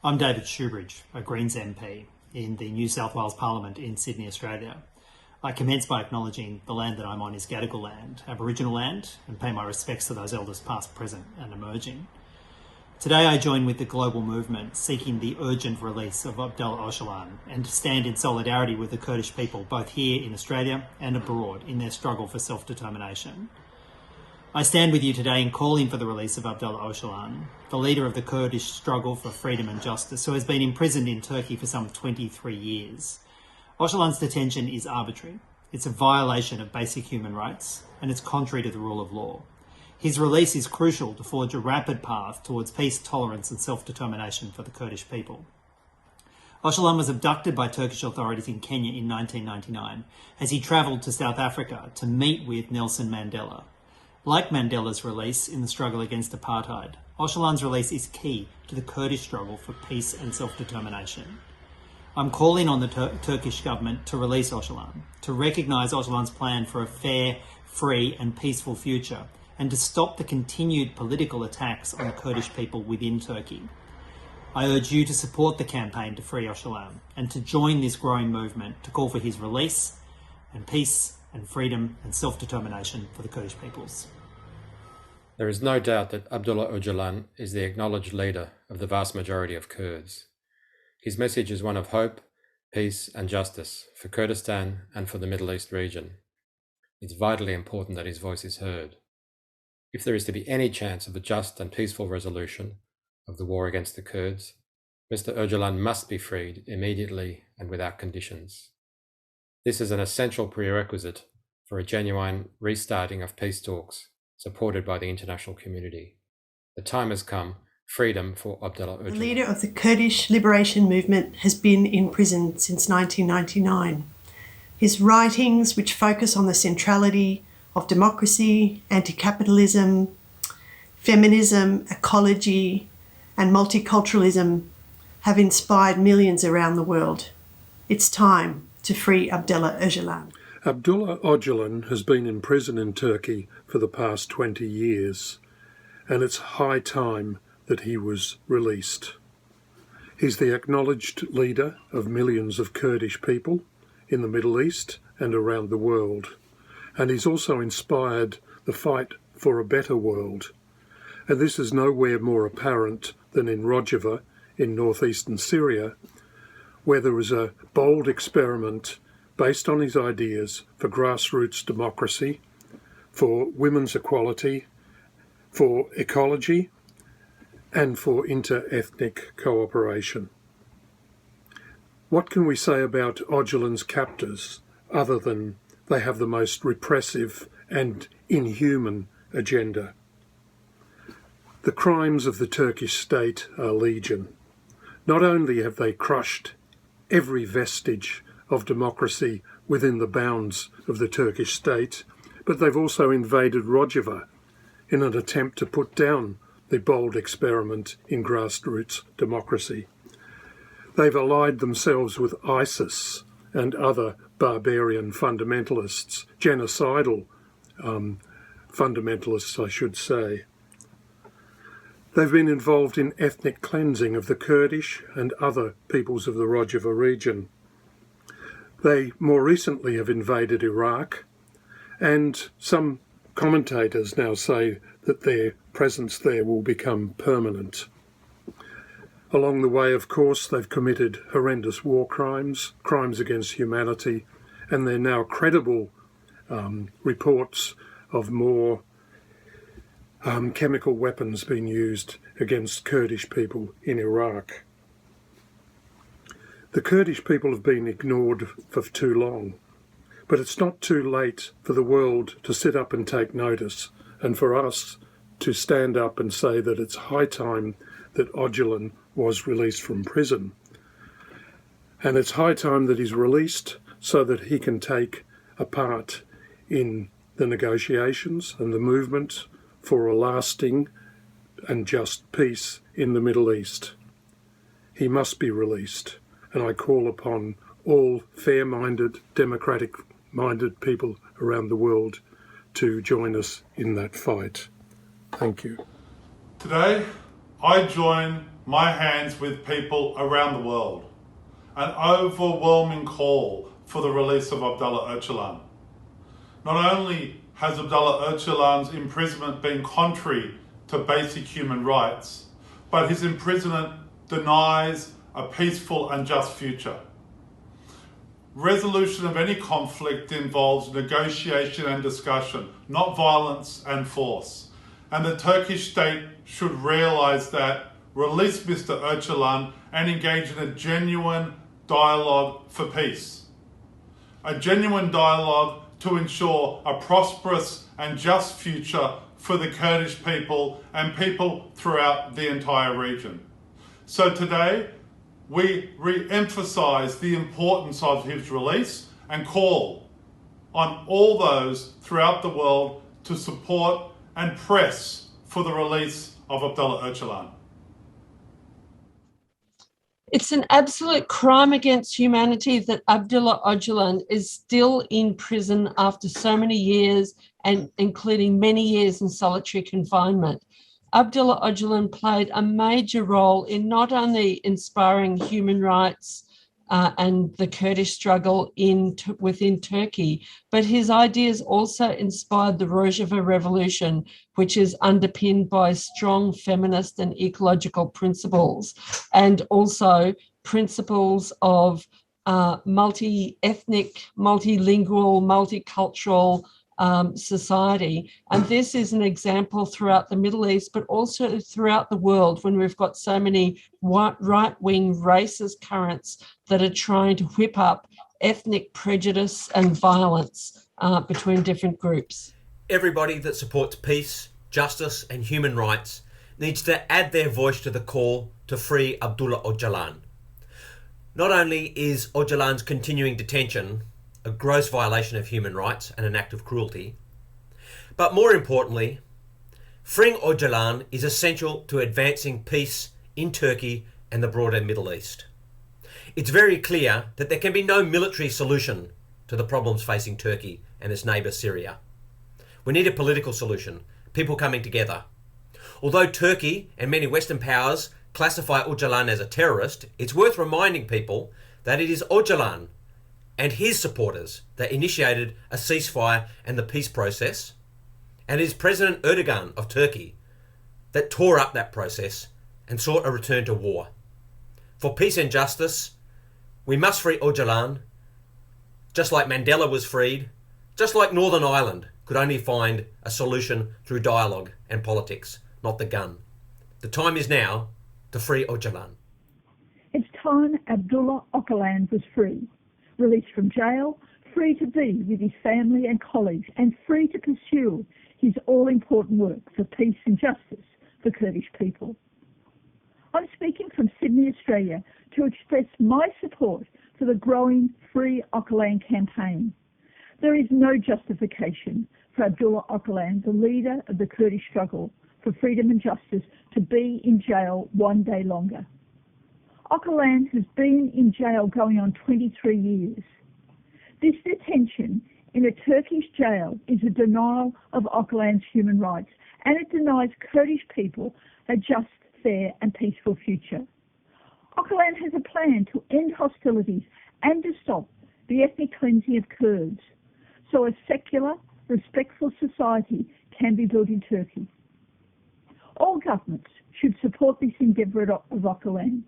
I'm David Shoebridge, a Greens MP in the New South Wales Parliament in Sydney, Australia. I commence by acknowledging the land that I'm on is Gadigal land, Aboriginal land, and pay my respects to those elders past, present and emerging. Today I join with the global movement seeking the urgent release of Abdullah Öcalan and to stand in solidarity with the Kurdish people both here in Australia and abroad in their struggle for self-determination. I stand with you today in calling for the release of Abdullah Öcalan, the leader of the Kurdish struggle for freedom and justice, who has been imprisoned in Turkey for some 23 years. Öcalan's detention is arbitrary. It's a violation of basic human rights, and it's contrary to the rule of law. His release is crucial to forge a rapid path towards peace, tolerance and self-determination for the Kurdish people. Öcalan was abducted by Turkish authorities in Kenya in 1999 as he travelled to South Africa to meet with Nelson Mandela. Like Mandela's release in the struggle against apartheid, Öcalan's release is key to the Kurdish struggle for peace and self-determination. I'm calling on the Turkish government to release Öcalan, to recognise Öcalan's plan for a fair, free and peaceful future, and to stop the continued political attacks on the Kurdish people within Turkey. I urge you to support the campaign to free Öcalan and to join this growing movement to call for his release and peace and freedom and self-determination for the Kurdish peoples. There is no doubt that Abdullah Öcalan is the acknowledged leader of the vast majority of Kurds. His message is one of hope, peace and justice for Kurdistan and for the Middle East region. It's vitally important that his voice is heard. If there is to be any chance of a just and peaceful resolution of the war against the Kurds, Mr. Öcalan must be freed immediately and without conditions. This is an essential prerequisite for a genuine restarting of peace talks supported by the international community. The time has come. Freedom for Abdullah Öcalan. The leader of the Kurdish liberation movement has been in prison since 1999. His writings, which focus on the centrality of democracy, anti-capitalism, feminism, ecology, and multiculturalism, have inspired millions around the world. It's time to free Abdullah Öcalan. Abdullah Öcalan has been in prison in Turkey for the past 20 years, and it's high time that he was released. He's the acknowledged leader of millions of Kurdish people in the Middle East and around the world, and he's also inspired the fight for a better world. And this is nowhere more apparent than in Rojava in northeastern Syria, where there was a bold experiment based on his ideas for grassroots democracy, for women's equality, for ecology, and for inter-ethnic cooperation. What can we say about Öcalan's captors other than they have the most repressive and inhuman agenda? The crimes of the Turkish state are legion. Not only have they crushed every vestige of democracy within the bounds of the Turkish state, but they've also invaded Rojava in an attempt to put down the bold experiment in grassroots democracy. They've allied themselves with ISIS and other barbarian fundamentalists, genocidal fundamentalists, I should say. They've been involved in ethnic cleansing of the Kurdish and other peoples of the Rojava region. They more recently have invaded Iraq, and some commentators now say that their presence there will become permanent. Along the way, of course, they've committed horrendous war crimes, crimes against humanity, and there are now credible reports of more chemical weapons being used against Kurdish people in Iraq. The Kurdish people have been ignored for too long, but it's not too late for the world to sit up and take notice, and for us to stand up and say that it's high time that Öcalan was released from prison. And it's high time that he's released so that he can take a part in the negotiations and the movement for a lasting and just peace in the Middle East. He must be released, and I call upon all fair-minded, democratic-minded people around the world to join us in that fight. Thank you. Today, I join my hands with people around the world. An overwhelming call for the release of Abdullah Öcalan. Not only has Abdullah Öcalan's imprisonment been contrary to basic human rights, but his imprisonment denies a peaceful and just future. Resolution of any conflict involves negotiation and discussion, not violence and force. And the Turkish state should realise that, release Mr. Öcalan and engage in a genuine dialogue for peace. A genuine dialogue to ensure a prosperous and just future for the Kurdish people and people throughout the entire region. So today, we re-emphasise the importance of his release and call on all those throughout the world to support and press for the release of Abdullah Öcalan. It's an absolute crime against humanity that Abdullah Öcalan is still in prison after so many years, and including many years in solitary confinement. Abdullah Öcalan played a major role in not only inspiring human rights and the Kurdish struggle within Turkey, but his ideas also inspired the Rojava Revolution, which is underpinned by strong feminist and ecological principles, and also principles of multi-ethnic, multilingual, multicultural society. And this is an example throughout the Middle East, but also throughout the world, when we've got so many right-wing racist currents that are trying to whip up ethnic prejudice and violence between different groups. Everybody that supports peace, justice and human rights needs to add their voice to the call to free Abdullah Öcalan. Not only is Öcalan's continuing detention a gross violation of human rights and an act of cruelty, but more importantly, freeing Öcalan is essential to advancing peace in Turkey and the broader Middle East. It's very clear that there can be no military solution to the problems facing Turkey and its neighbour Syria. We need a political solution, people coming together. Although Turkey and many Western powers classify Öcalan as a terrorist, it's worth reminding people that it is Öcalan and his supporters that initiated a ceasefire and the peace process, and it is President Erdogan of Turkey that tore up that process and sought a return to war. For peace and justice, we must free Öcalan, just like Mandela was freed, just like Northern Ireland could only find a solution through dialogue and politics, not the gun. The time is now to free Öcalan. It's time Abdullah Öcalan was free, released from jail, free to be with his family and colleagues, and free to pursue his all-important work for peace and justice for Kurdish people. I'm speaking from Sydney, Australia, to express my support for the growing Free Öcalan campaign. There is no justification for Abdullah Öcalan, the leader of the Kurdish struggle for freedom and justice, to be in jail one day longer. Öcalan has been in jail going on 23 years. This detention in a Turkish jail is a denial of Öcalan's human rights, and it denies Kurdish people a just, fair and peaceful future. Öcalan has a plan to end hostilities and to stop the ethnic cleansing of Kurds, so a secular, respectful society can be built in Turkey. All governments should support this endeavour of Öcalan.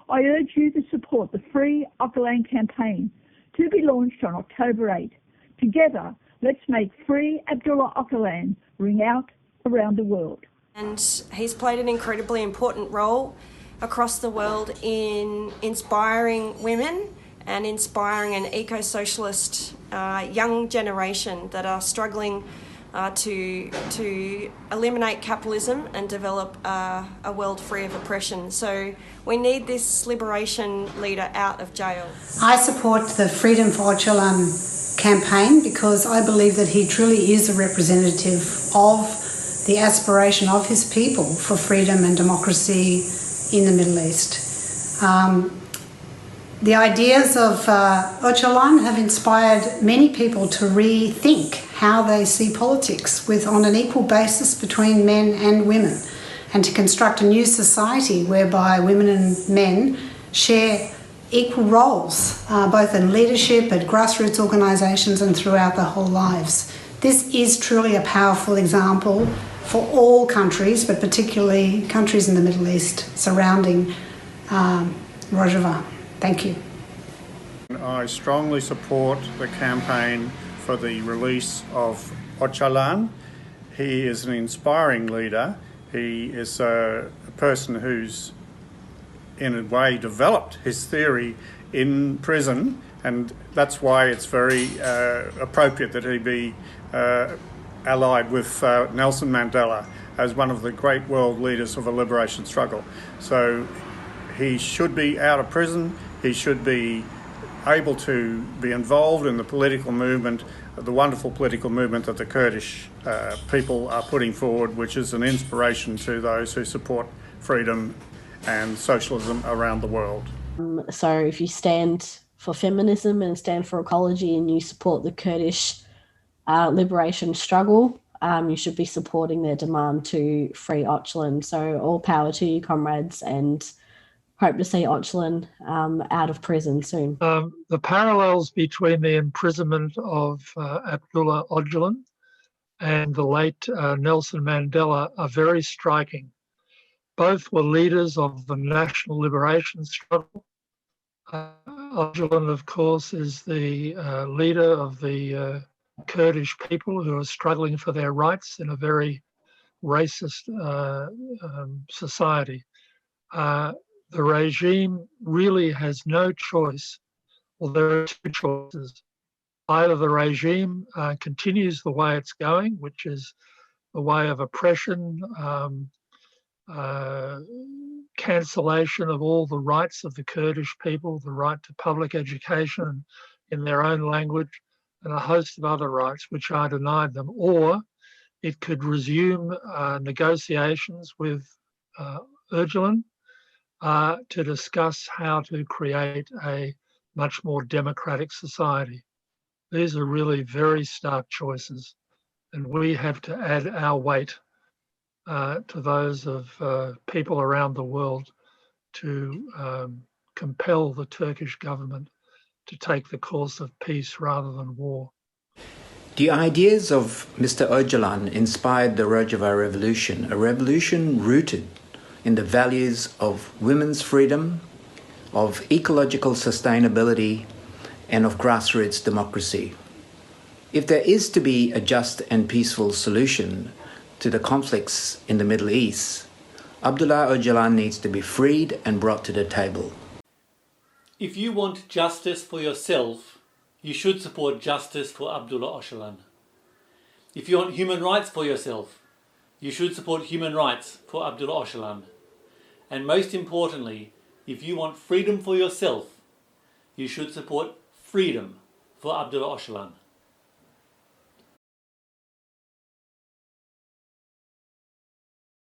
I urge you to support the Free Öcalan campaign to be launched on October 8. Together, let's make Free Abdullah Öcalan ring out around the world. And he's played an incredibly important role across the world in inspiring women and inspiring an eco-socialist young generation that are struggling to eliminate capitalism and develop a world free of oppression. So we need this liberation leader out of jail. I support the Freedom for Öcalan campaign because I believe that he truly is a representative of the aspiration of his people for freedom and democracy in the Middle East. The ideas of Öcalan have inspired many people to rethink how they see politics on an equal basis between men and women. and to construct a new society whereby women and men share equal roles, both in leadership, at grassroots organisations and throughout their whole lives. This is truly a powerful example for all countries, but particularly countries in the Middle East surrounding Rojava. Thank you. I strongly support the campaign for the release of Öcalan. He is an inspiring leader. He is a person who's in a way developed his theory in prison, and that's why it's very appropriate that he be allied with Nelson Mandela as one of the great world leaders of a liberation struggle. So he should be out of prison. He should be able to be involved in the political movement, the wonderful political movement that the Kurdish people are putting forward, which is an inspiration to those who support freedom and socialism around the world. So if you stand for feminism and stand for ecology and you support the Kurdish liberation struggle, you should be supporting their demand to free Öcalan. So all power to you, comrades, and hope to see Öcalan out of prison soon. The parallels between the imprisonment of Abdullah Öcalan and the late Nelson Mandela are very striking. Both were leaders of the national liberation struggle. Öcalan, of course, is the leader of the Kurdish people who are struggling for their rights in a very racist society. The regime really has no choice. Well, there are two choices. Either the regime continues the way it's going, which is the way of oppression, cancellation of all the rights of the Kurdish people, the right to public education in their own language, and a host of other rights which are denied them. Or it could resume negotiations with Öcalan to discuss how to create a much more democratic society. These are really very stark choices, and we have to add our weight to those of people around the world to compel the Turkish government to take the course of peace rather than war. The ideas of Mr. Öcalan inspired the Rojava Revolution, a revolution rooted in the values of women's freedom, of ecological sustainability, and of grassroots democracy. If there is to be a just and peaceful solution to the conflicts in the Middle East, Abdullah Öcalan needs to be freed and brought to the table. If you want justice for yourself, you should support justice for Abdullah Öcalan. If you want human rights for yourself, you should support human rights for Abdullah Öcalan. And most importantly, if you want freedom for yourself, you should support freedom for Abdullah Öcalan.